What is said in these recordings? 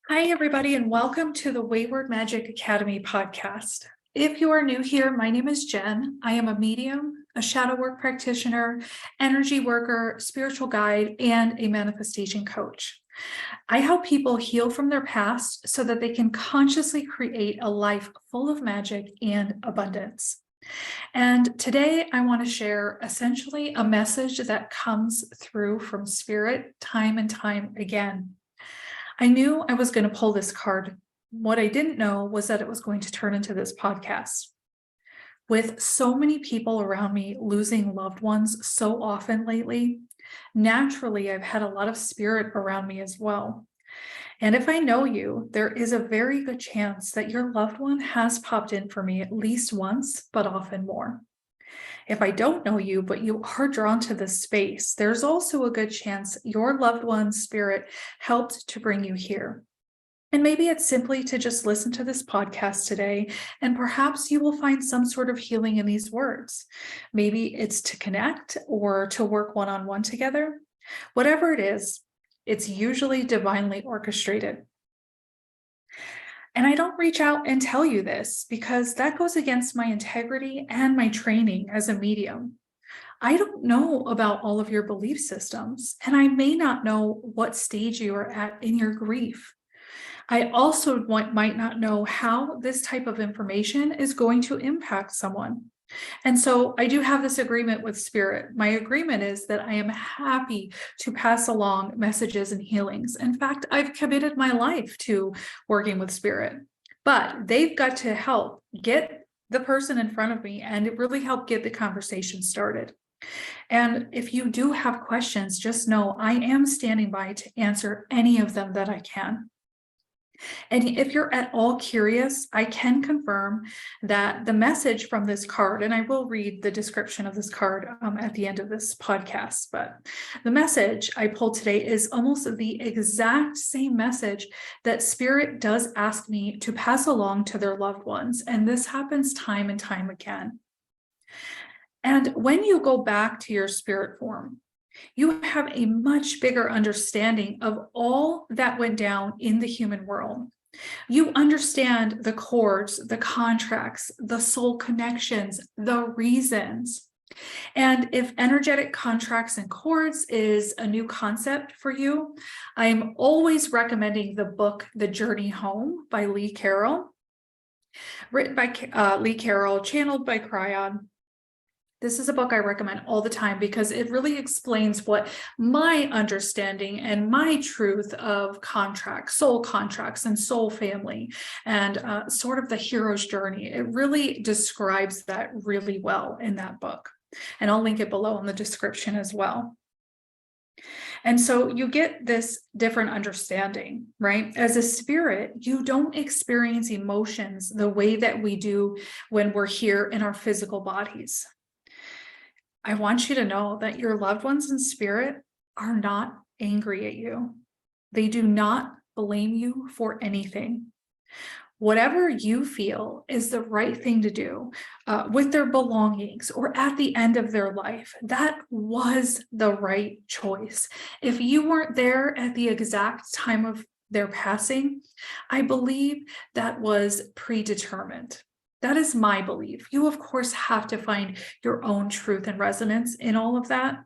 Hi, everybody, and welcome to the Wayward Magic Academy podcast. If you are new here, my name is Jen. I am a medium, a shadow work practitioner, energy worker, spiritual guide, and a manifestation coach. I help people heal from their past so that they can consciously create a life full of magic and abundance. And today I want to share essentially a message that comes through from Spirit time and time again. I knew I was going to pull this card. What I didn't know was that it was going to turn into this podcast. With so many people around me losing loved ones so often lately, naturally, I've had a lot of spirit around me as well. And if I know you, there is a very good chance that your loved one has popped in for me at least once, but often more. If I don't know you, but you are drawn to this space, there's also a good chance your loved one's spirit helped to bring you here. And maybe it's simply to just listen to this podcast today, and perhaps you will find some sort of healing in these words. Maybe it's to connect or to work one-on-one together. Whatever it is, it's usually divinely orchestrated. And I don't reach out and tell you this because that goes against my integrity and my training as a medium. I don't know about all of your belief systems, and I may not know what stage you are at in your grief. I also might not know how this type of information is going to impact someone. And so I do have this agreement with Spirit. My agreement is that I am happy to pass along messages and healings. In fact, I've committed my life to working with Spirit, but they've got to help get the person in front of me and really help get the conversation started. And if you do have questions, just know I am standing by to answer any of them that I can. And if you're at all curious, I can confirm that the message from this card, and I will read the description of this card at the end of this podcast, but the message I pulled today is almost the exact same message that Spirit does ask me to pass along to their loved ones. And this happens time and time again. And when you go back to your spirit form, you have a much bigger understanding of all that went down in the human world. You understand the cords, the contracts, the soul connections, the reasons. And if energetic contracts and cords is a new concept for you, I'm always recommending the book, The Journey Home by Lee Caroll, written by Lee Caroll, channeled by Cryon. This is a book I recommend all the time because it really explains what my understanding and my truth of contracts, soul contracts, and soul family, and sort of the hero's journey. It really describes that really well in that book. And I'll link it below in the description as well. And so you get this different understanding, right? As a spirit, you don't experience emotions the way that we do when we're here in our physical bodies. I want you to know that your loved ones in spirit are not angry at you. They do not blame you for anything. Whatever you feel is the right thing to do with their belongings or at the end of their life, that was the right choice. If you weren't there at the exact time of their passing, I believe that was predetermined. That is my belief. You, of course, have to find your own truth and resonance in all of that.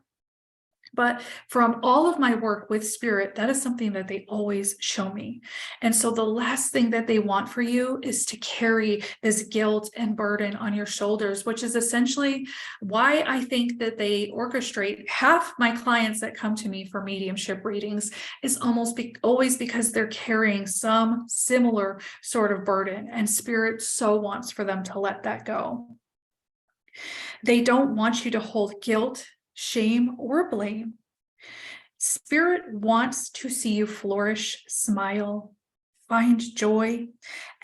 But from all of my work with Spirit, that is something that they always show me. And so the last thing that they want for you is to carry this guilt and burden on your shoulders, which is essentially why I think that they orchestrate half my clients that come to me for mediumship readings is always because they're carrying some similar sort of burden, and Spirit so wants for them to let that go. They don't want you to hold guilt, shame, or blame. Spirit wants to see you flourish, smile, find joy,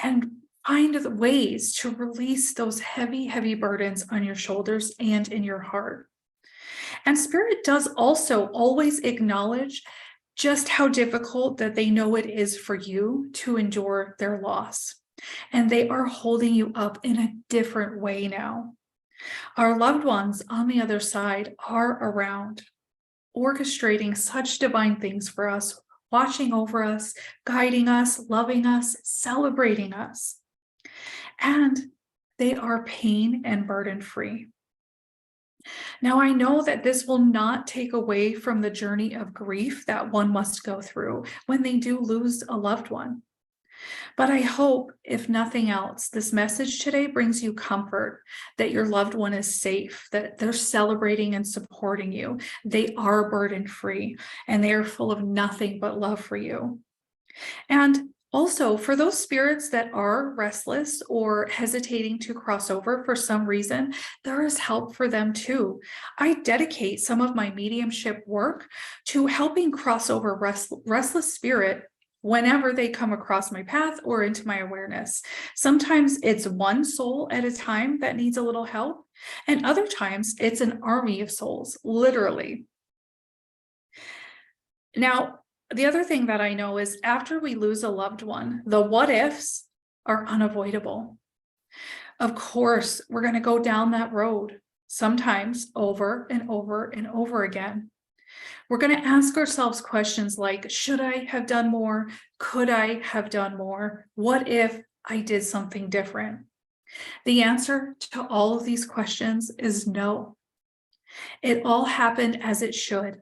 and find the ways to release those heavy, heavy burdens on your shoulders and in your heart. And Spirit does also always acknowledge just how difficult that they know it is for you to endure their loss. And they are holding you up in a different way now. Our loved ones on the other side are around, orchestrating such divine things for us watching over us, guiding us, loving us, celebrating us. And they are pain and burden free. Now, I know that this will not take away from the journey of grief that one must go through when they do lose a loved one. But I hope, if nothing else, this message today brings you comfort that your loved one is safe, that they're celebrating and supporting you. They are burden free, and they are full of nothing but love for you. And also, for those spirits that are restless or hesitating to cross over for some reason, there is help for them too. I dedicate some of my mediumship work to helping cross over restless spirit whenever they come across my path or into my awareness. Sometimes it's one soul at a time that needs a little help, and other times it's an army of souls, literally. Now, the other thing that I know is after we lose a loved one, the what ifs are unavoidable. Of course, we're going to go down that road, sometimes over and over and over again. We're going to ask ourselves questions like, should I have done more? Could I have done more? What if I did something different? The answer to all of these questions is no. It all happened as it should,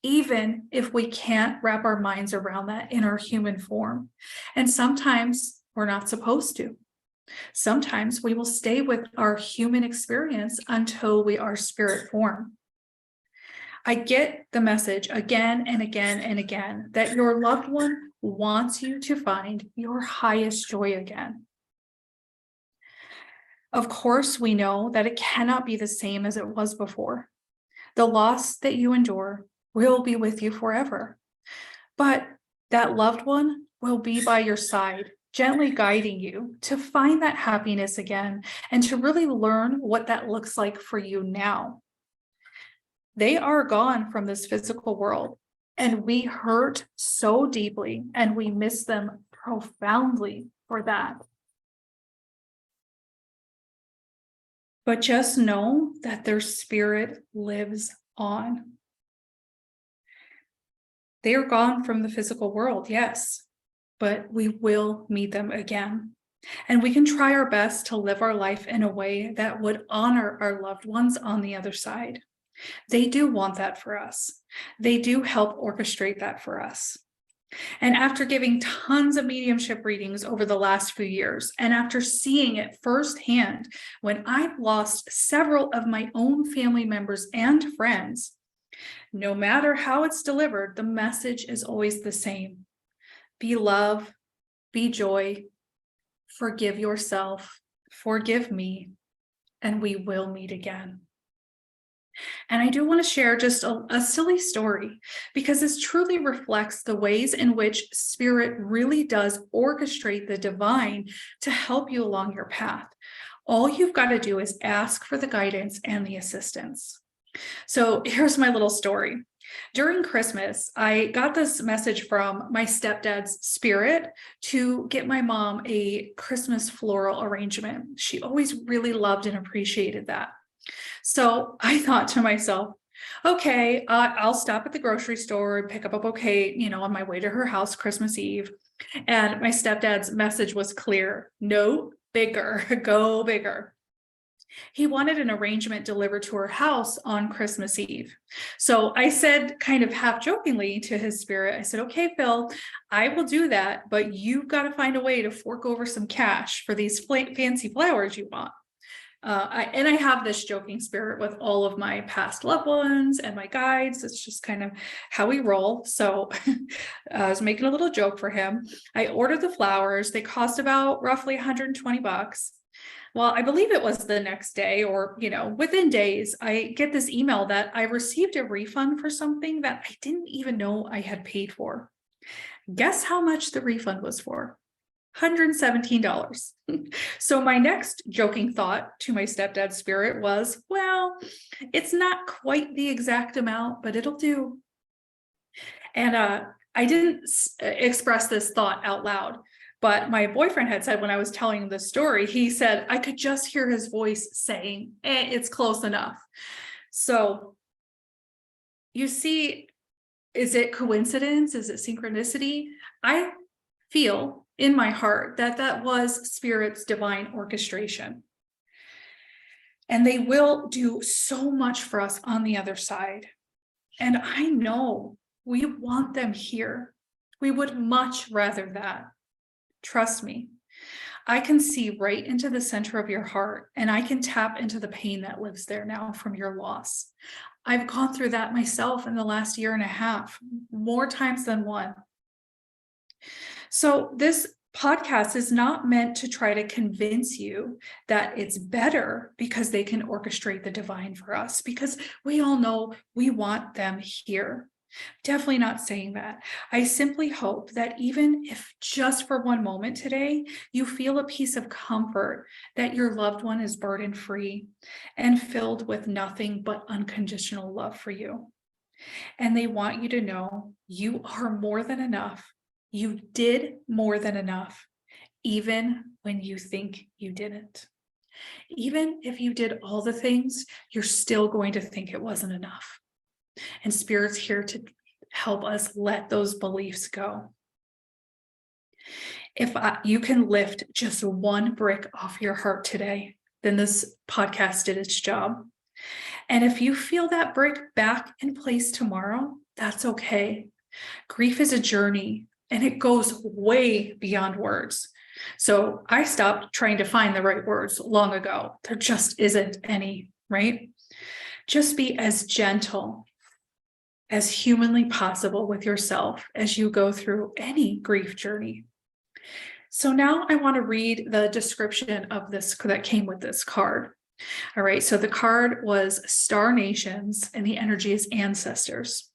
even if we can't wrap our minds around that in our human form. And sometimes we're not supposed to. Sometimes we will stay with our human experience until we are spirit form. I get the message again and again and again that your loved one wants you to find your highest joy again. Of course, we know that it cannot be the same as it was before. The loss that you endure will be with you forever. But that loved one will be by your side, gently guiding you to find that happiness again and to really learn what that looks like for you now. They are gone from this physical world, and we hurt so deeply, and we miss them profoundly for that. But just know that their spirit lives on. They are gone from the physical world, yes, but we will meet them again. And we can try our best to live our life in a way that would honor our loved ones on the other side. They do want that for us. They do help orchestrate that for us. And after giving tons of mediumship readings over the last few years, and after seeing it firsthand when I've lost several of my own family members and friends, no matter how it's delivered, the message is always the same. Be love, be joy, forgive yourself, forgive me, and we will meet again. And I do want to share just a silly story because this truly reflects the ways in which spirit really does orchestrate the divine to help you along your path. All you've got to do is ask for the guidance and the assistance. So here's my little story. During Christmas, I got this message from my stepdad's spirit to get my mom a Christmas floral arrangement. She always really loved and appreciated that. So I thought to myself, okay, I'll stop at the grocery store and pick up a bouquet, on my way to her house Christmas Eve. And my stepdad's message was clear: no bigger, go bigger. He wanted an arrangement delivered to her house on Christmas Eve. So I said, kind of half jokingly to his spirit, I said, okay, Phil, I will do that, but you've got to find a way to fork over some cash for these fancy flowers you want. I have this joking spirit with all of my past loved ones and my guides. It's just kind of how we roll. So I was making a little joke for him. I ordered the flowers. They cost about roughly $120. Well, I believe it was the next day or, within days, I get this email that I received a refund for something that I didn't even know I had paid for. Guess how much the refund was for? $117. So my next joking thought to my stepdad's spirit was, well, it's not quite the exact amount, but it'll do. And I didn't express this thought out loud, but my boyfriend had said when I was telling him the story, he said, I could just hear his voice saying, it's close enough. So you see, Is it coincidence? Is it synchronicity? I feel in my heart that that was Spirit's divine orchestration. And they will do so much for us on the other side. And I know we want them here. We would much rather that. Trust me. I can see right into the center of your heart, and I can tap into the pain that lives there now from your loss. I've gone through that myself in the last year and a half, more times than one. So this podcast is not meant to try to convince you that it's better because they can orchestrate the divine for us, because we all know we want them here. Definitely not saying that. I simply hope that even if just for one moment today, you feel a piece of comfort that your loved one is burden free and filled with nothing but unconditional love for you. And they want you to know you are more than enough. You did more than enough, even when you think you didn't. Even if you did all the things, you're still going to think it wasn't enough. And Spirit's here to help us let those beliefs go. If you can lift just one brick off your heart today, then this podcast did its job. And if you feel that brick back in place tomorrow, that's okay. Grief is a journey, and it goes way beyond words. So I stopped trying to find the right words long ago. There just isn't any, right? Just be as gentle as humanly possible with yourself as you go through any grief journey. So now I want to read the description of this that came with this card. All right, so the card was Star Nations, and the energy is ancestors.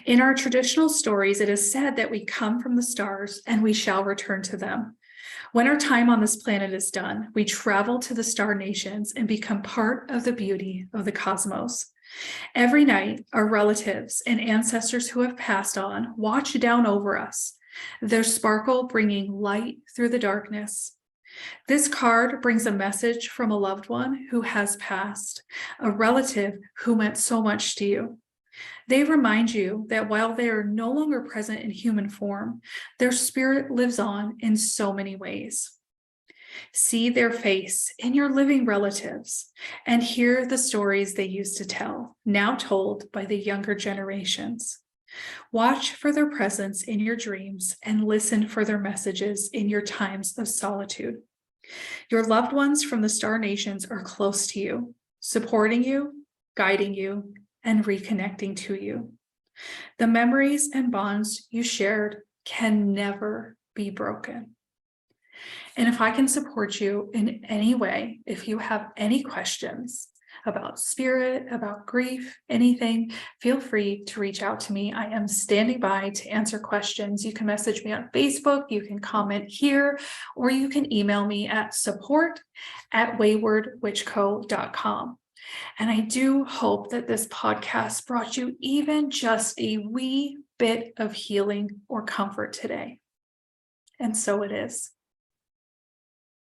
In our traditional stories, it is said that we come from the stars and we shall return to them. When our time on this planet is done, we travel to the star nations and become part of the beauty of the cosmos. Every night, our relatives and ancestors who have passed on watch down over us, their sparkle bringing light through the darkness. This card brings a message from a loved one who has passed, a relative who meant so much to you. They remind you that while they are no longer present in human form, their spirit lives on in so many ways. See their face in your living relatives and hear the stories they used to tell, now told by the younger generations. Watch for their presence in your dreams and listen for their messages in your times of solitude. Your loved ones from the star nations are close to you, supporting you, guiding you, and reconnecting to you. The memories and bonds you shared can never be broken. And if I can support you in any way, if you have any questions about spirit, about grief, anything, feel free to reach out to me. I am standing by to answer questions. You can message me on Facebook, you can comment here, or you can email me at support@waywardwitchco.com. And I do hope that this podcast brought you even just a wee bit of healing or comfort today. And so it is.